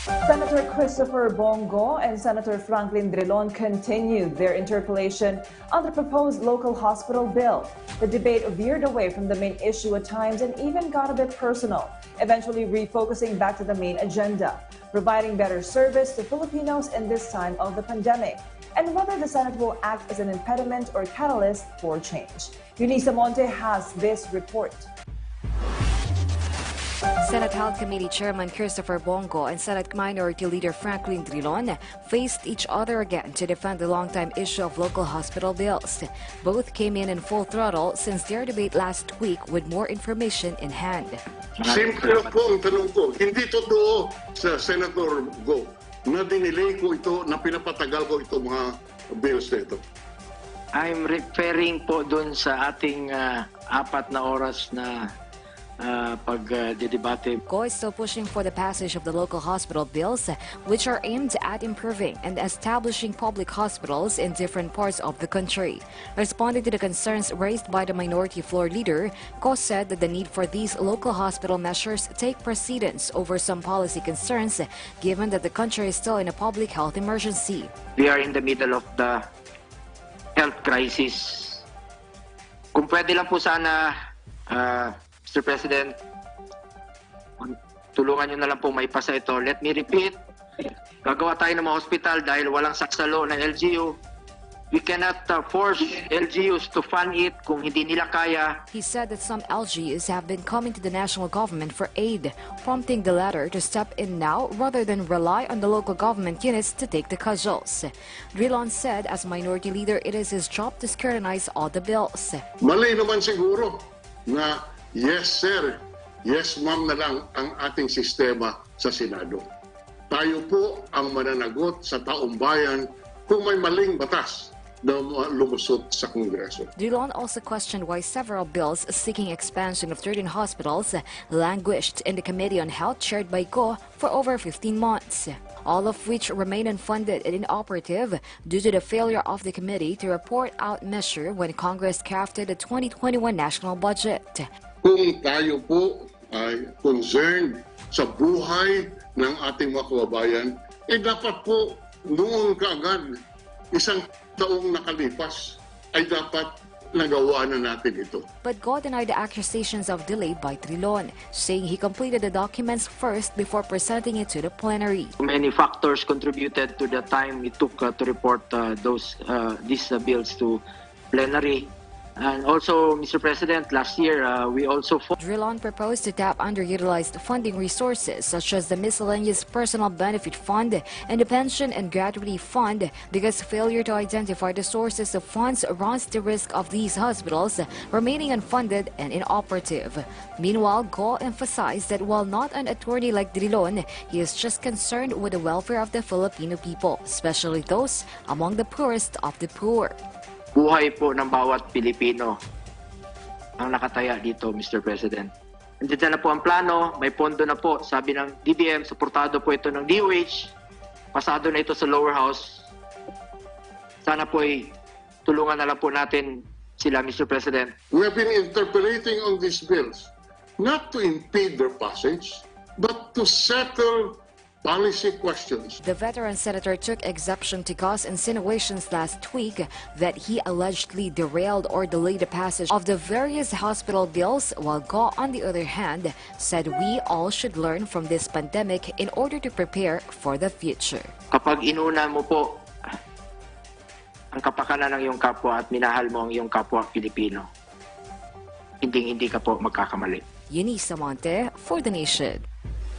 Senator Christopher Bongo and Senator Franklin Drilon continued their interpellation on the proposed local hospital bill. The debate veered away from the main issue at times and even got a bit personal, eventually refocusing back to the main agenda, providing better service to Filipinos in this time of the pandemic, and whether the Senate will act as an impediment or catalyst for change. Eunice Monte has this report. Senate Health Committee Chairman Christopher Bongo and Senate Minority Leader Franklin Drilon faced each other again to defend the long-time issue of local hospital bills. Both came in full throttle since their debate last week with more information in hand. Simple po ang tanong ko. Hindi totoo sa Senator Go na dinilay ko ito, na pinapatagal ko itong mga bills na ito. I'm referring po dun sa ating 4 na oras na pagdedebate. Go is still pushing for the passage of the local hospital bills, which are aimed at improving and establishing public hospitals in different parts of the country. Responding to the concerns raised by the minority floor leader, Go said that the need for these local hospital measures take precedence over some policy concerns, given that the country is still in a public health emergency. We are in the middle of the health crisis. Kung pwede lang po sana, Mr. President, tulungan nyo na lang po maipasa ito. Let me repeat, gagawa tayo ng mga hospital dahil walang saksalo ng LGU. We cannot force LGUs to fund it kung hindi nila kaya. He said that some LGUs have been coming to the national government for aid, prompting the latter to step in now rather than rely on the local government units to take the cudgels. Drilon said as minority leader, it is his job to scrutinize all the bills. Mali naman siguro na yes sir, yes ma'am na lang ang ating sistema sa Senado. Tayo po ang mananagot sa taong bayan kung may maling batas na lumusot sa Kongreso. Drilon also questioned why several bills seeking expansion of 13 hospitals languished in the Committee on Health chaired by Go for over 15 months, all of which remain unfunded and inoperative due to the failure of the committee to report out measure when Congress crafted the 2021 national budget. Kung tayo po ay concerned sa buhay ng ating mga kababayan, dapat po noong kaagad, isang taong nakalipas, ay dapat nagawa na natin ito. But Go denied the accusations of delay by Drilon, saying he completed the documents first before presenting it to the plenary. Many factors contributed to the time it took to report these bills to plenary. And also, Mr. President, last year we also Drilon proposed to tap underutilized funding resources such as the Miscellaneous Personal Benefit Fund and the Pension and Gratuity Fund because failure to identify the sources of funds runs the risk of these hospitals remaining unfunded and inoperative. Meanwhile, Go emphasized that while not an attorney like Drilon, he is just concerned with the welfare of the Filipino people, especially those among the poorest of the poor. Buhay po ng bawat Pilipino ang nakataya dito, Mr. President. Nandiyan na po ang plano, may pondo na po. Sabi ng DBM, suportado po ito ng DOH. Pasado na ito sa lower house. Sana po ay tulungan na lang po natin sila, Mr. President. We have been interpolating on these bills, not to impede their passage, but to settle policy questions. The veteran senator took exception to Go's insinuations last week that he allegedly derailed or delayed the passage of the various hospital bills, while Go, on the other hand, said we all should learn from this pandemic in order to prepare for the future. Kapag inuna mo po ang kapakanan ng iyong kapwa at minahal mo ang iyong kapwa Pilipino, hindi ka po magkakamali. Eunice Monte for The Nation.